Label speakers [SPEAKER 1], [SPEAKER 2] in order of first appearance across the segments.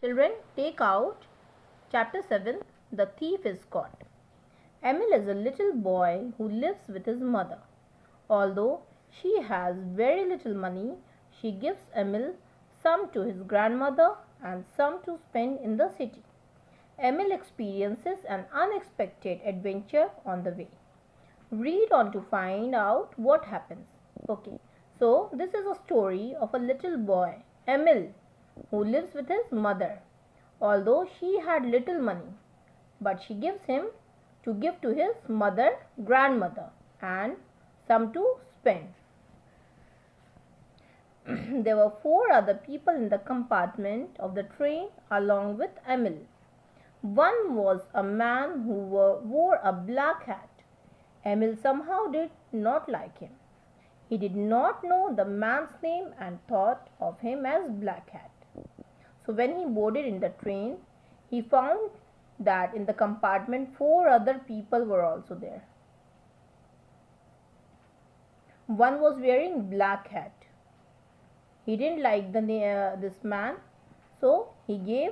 [SPEAKER 1] Children, take out Chapter 7. The Thief is Caught. Emil is a little boy who lives with his mother. Although she has very little money, she gives Emil some to his grandmother and some to spend in the city. Emil experiences an unexpected adventure on the way. Read on to find out what happens. Okay, so this is a story of a little boy, Emil, who lives with his mother. Although she had little money, but she gives him to give to his mother, grandmother, and some to spend. There were 4 other people in the compartment of the train along with Emil. One was a man who wore a black hat. Emil somehow did not like him. He did not know the man's name and thought of him as Black Hat. So when he boarded in the train, he found that in the compartment 4 other people were also there. One was wearing black hat. He didn't like this man, so he gave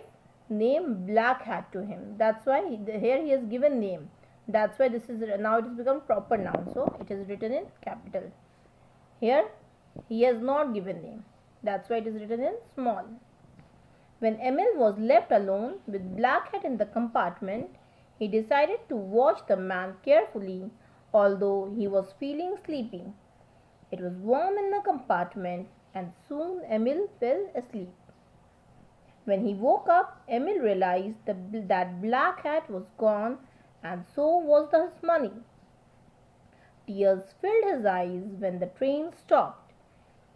[SPEAKER 1] name Black Hat to him. That's why here he has given name. That's why this is now it has become proper noun. So it is written in capital. Here he has not given name. That's why it is written in small. When Emil was left alone with Black Hat in the compartment, he decided to watch the man carefully, although he was feeling sleepy. It was warm in the compartment, and soon Emil fell asleep. When he woke up, Emil realized that Black Hat was gone, and so was his money. Tears filled his eyes when the train stopped.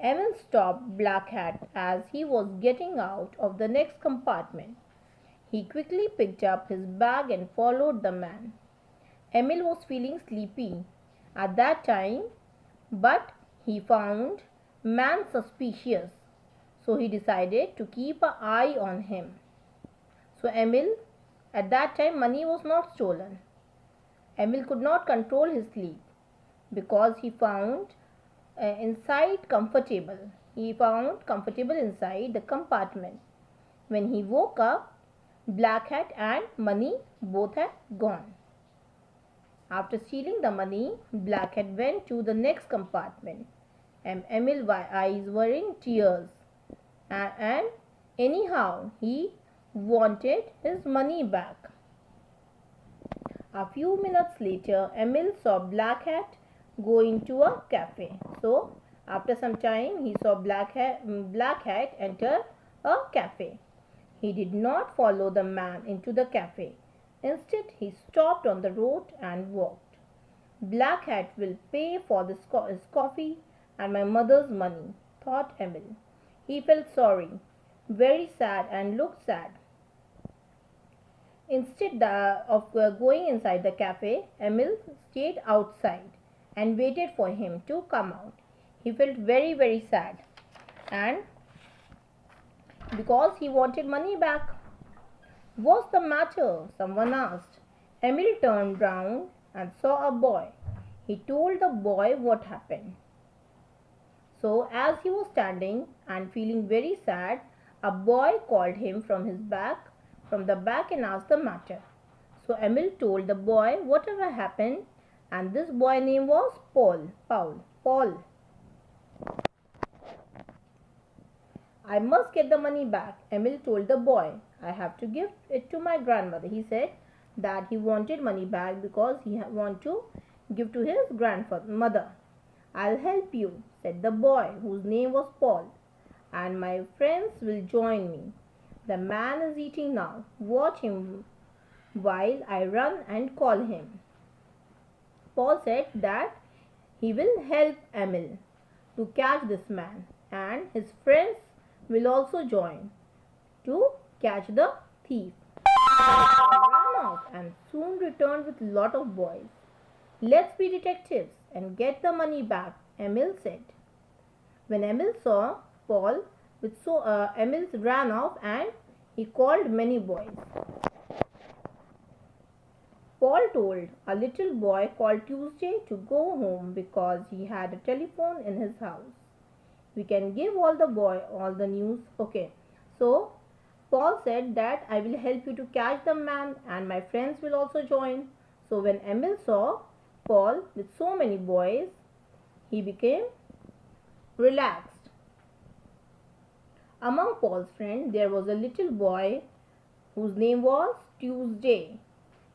[SPEAKER 1] Emil stopped Black Hat as he was getting out of the next compartment. He quickly picked up his bag and followed the man. Emil was feeling sleepy at that time, but he found man suspicious, so he decided to keep an eye on him. So Emil, at that time money was not stolen. Emil could not control his sleep because he found inside comfortable. He found comfortable inside the compartment. When he woke up, Black Hat and money both had gone. After stealing the money, Black Hat went to the next compartment, and Emil's eyes were in tears. And anyhow, he wanted his money back. A few minutes later, Emil saw Black Hat go into a cafe. So after some time he saw Black Hat enter a cafe. He did not follow the man into the cafe. Instead, he stopped on the road and walked. Black Hat will pay for his coffee and my mother's money, thought Emil. He felt sorry, very sad, and looked sad. Instead of going inside the cafe, Emil stayed outside and waited for him to come out. He felt very, very sad, and because he wanted money back. What's the matter? Someone asked. Emil turned round and saw a boy. He told the boy what happened. So as he was standing and feeling very sad, a boy called him from the back and asked the matter. So Emil told the boy whatever happened, and this boy name was Paul. I must get the money back, Emil told the boy. I have to give it to my grandmother. He said that he wanted money back because he wanted to give to his grandmother. I'll help you, said the boy, whose name was Paul, and my friends will join me. The man is eating now. Watch him while I run and call him. Paul said that he will help Emil to catch this man, and his friends will also join to catch the thief. Paul ran off and soon returned with a lot of boys. Let's be detectives and get the money back, Emil said. When Emil saw Paul, Emil ran off and he called many boys. Paul told a little boy called Tuesday to go home because he had a telephone in his house. We can give all the news. Okay, so Paul said that I will help you to catch the man and my friends will also join. So when Emil saw Paul with so many boys, he became relaxed. Among Paul's friends, there was a little boy whose name was Tuesday.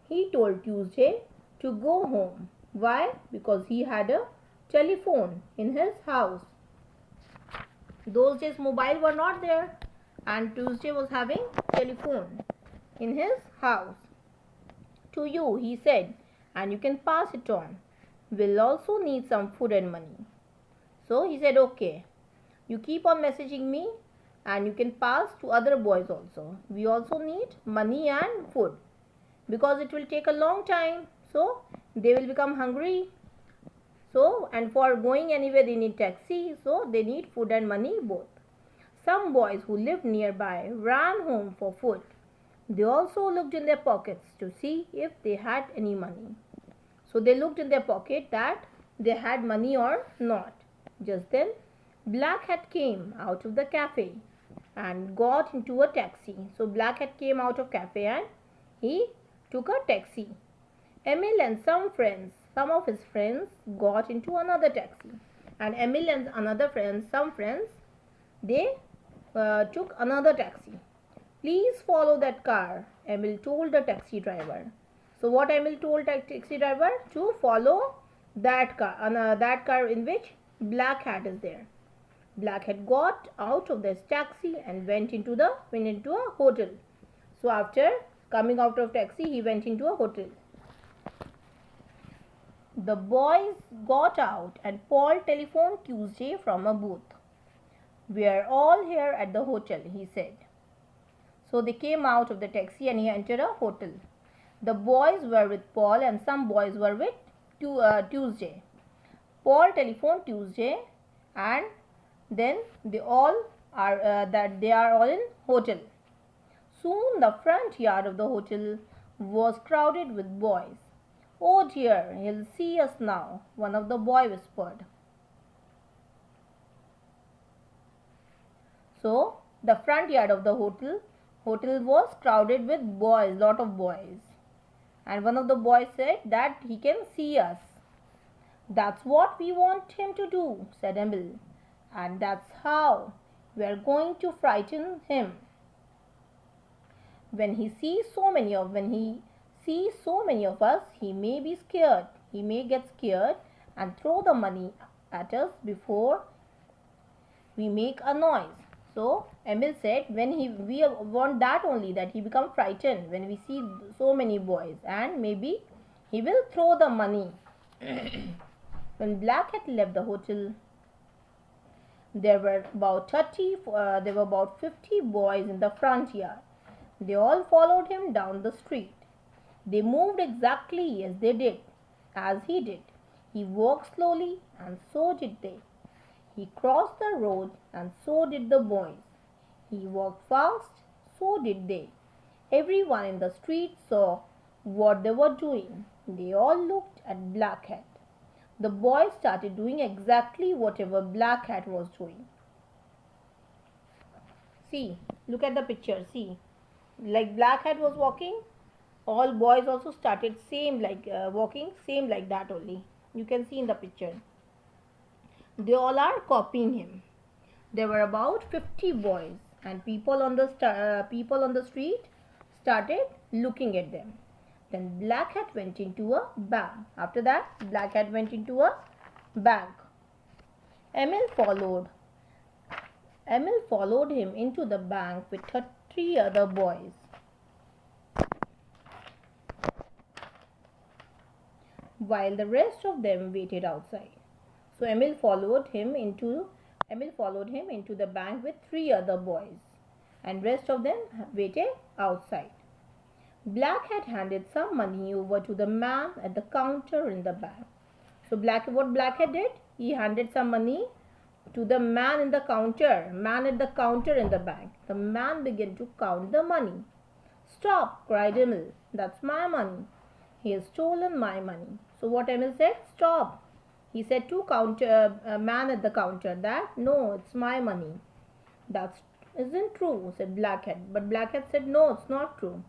[SPEAKER 1] He told Tuesday to go home. Why? Because he had a telephone in his house. Those days mobile were not there and Tuesday was having telephone in his house. To you, he said, and you can pass it on. We'll also need some food and money. So he said, okay, you keep on messaging me and you can pass to other boys also. We also need money and food because it will take a long time. So they will become hungry. So, and for going anywhere they need taxi. So they need food and money both. Some boys who lived nearby ran home for food. They also looked in their pockets to see if they had any money. So they looked in their pocket that they had money or not. Just then, Black Hat came out of the cafe and got into a taxi. So Black Hat came out of cafe and he took a taxi. Emil and some of his friends got into another taxi. And Emil and some friends, they took another taxi. Please follow that car, Emil told the taxi driver. So what Emil told the taxi driver? To follow that car in which Black Hat is there. Black Hat got out of this taxi and went into a hotel. So after coming out of taxi, he went into a hotel. The boys got out and Paul telephoned Tuesday from a booth. We are all here at the hotel, he said. So they came out of the taxi and he entered a hotel. The boys were with Paul and some boys were with Tuesday. Paul telephoned Tuesday and then they are all in hotel. Soon the front yard of the hotel was crowded with boys. Oh dear, he'll see us now, one of the boys whispered. So the front yard of the hotel was crowded with boys, lot of boys. And one of the boys said that he can see us. That's what we want him to do, said Emil. And that's how we are going to frighten him. When he sees so many of us, he may be scared. He may get scared and throw the money at us before we make a noise. So Emil said we want that only, that he become frightened when we see so many boys and maybe he will throw the money. When Black Hat left the hotel, there were about 50 boys in the front yard. They all followed him down the street. They moved exactly as he did. He walked slowly and so did they. He crossed the road and so did the boys. He walked fast, so did they. Everyone in the street saw what they were doing. They all looked at Black Hat. The boys started doing exactly whatever Black Hat was doing. See, look at the picture. See, like Black Hat was walking, all boys also started walking same like that only. You can see in the picture. They all are copying him. There were about 50 boys and people on the street started looking at them. Then Black Hat went into a bank. After that, Black Hat went into a bank. Emil followed him into the bank with 3 other boys. While the rest of them waited outside. So Emil followed him into the bank with 3 other boys, and rest of them waited outside. Black Hat handed some money over to the man at the counter in the bank. So what Black Hat did? He handed some money to the man at the counter in the bank. The man began to count the money. Stop, cried Emil. That's my money. He has stolen my money. So what Emil said? Stop. He said to man at the counter that no, it's my money. That's isn't true, said Blackhead. But Blackhead said, no, it's not true.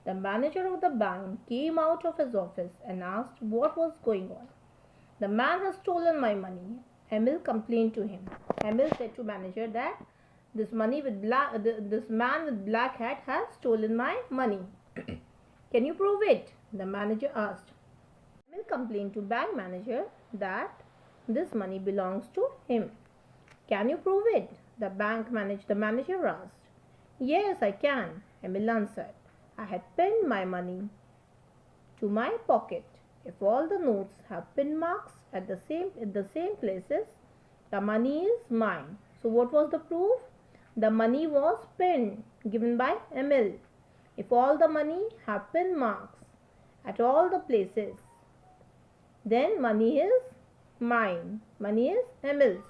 [SPEAKER 1] The manager of the bank came out of his office and asked what was going on. The man has stolen my money. Emil complained to him. Emil said to manager that this man with black hat has stolen my money. Can you prove it? The manager asked. Emil complained to bank manager that this money belongs to him. Can you prove it? The manager asked. Yes, I can, Emil answered. I had pinned my money to my pocket. If all the notes have pin marks at the same places, the money is mine. So what was the proof? The money was pinned, given by Emil. If all the money have pin marks at all the places, then money is mine. Money is Emil's.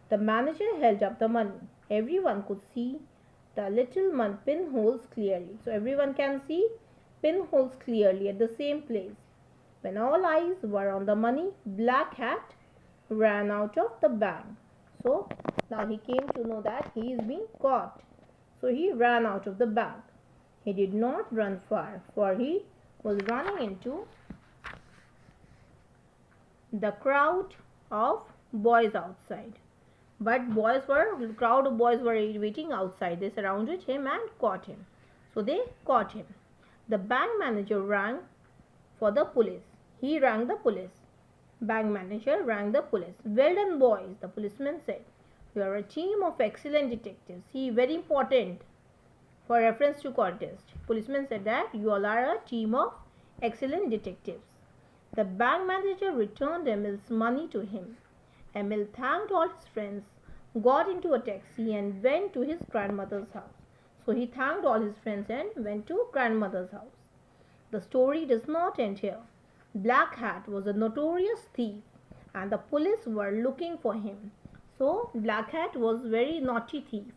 [SPEAKER 1] The manager held up the money. Everyone could see the little pinholes clearly. So everyone can see pinholes clearly at the same place. When all eyes were on the money, Black Hat ran out of the bank. So now he came to know that he is being caught. So he ran out of the bank. He did not run far, for he was running into the crowd of boys outside. But crowd of boys were waiting outside. They surrounded him and caught him. So they caught him. The bank manager rang for the police. He rang the police. Bank manager rang the police. Well done, boys, the policeman said. You are a team of excellent detectives. See, very important for reference to contest. Policeman said that you all are a team of excellent detectives. The bank manager returned Emil's money to him. Emil thanked all his friends, got into a taxi and went to his grandmother's house. So he thanked all his friends and went to grandmother's house. The story does not end here. Black Hat was a notorious thief and the police were looking for him. So Black Hat was a very naughty thief,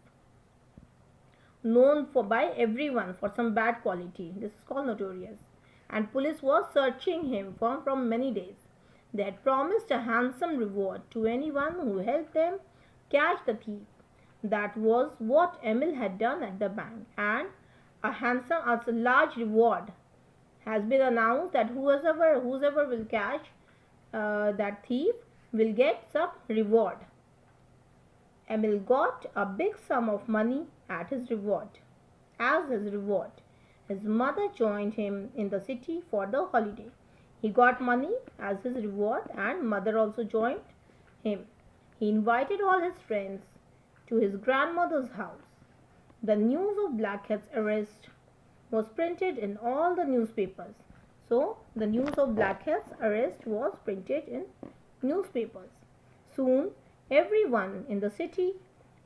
[SPEAKER 1] known by everyone for some bad quality. This is called notorious. And police was searching him from many days. They had promised a handsome reward to anyone who helped them catch the thief. That was what Emil had done at the bank. And a large reward has been announced that whoever will catch that thief will get some reward. Emil got a big sum of money as his reward. His mother joined him in the city for the holiday. He got money as his reward and mother also joined him. He invited all his friends to his grandmother's house. The news of Black Hat's arrest was printed in all the newspapers. So the news of Black Hat's arrest was printed in newspapers. Soon everyone in the city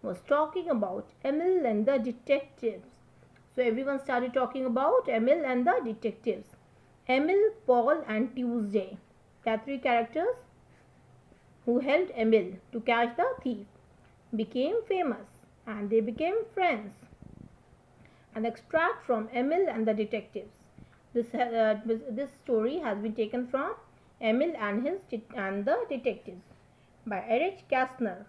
[SPEAKER 1] was talking about Emil and the detectives. So everyone started talking about Emil and the detectives. Emil, Paul and Tuesday. There are three characters who helped Emil to catch the thief, became famous and they became friends. An extract from Emil and the detectives. This story has been taken from Emil and the detectives by Erich Kästner.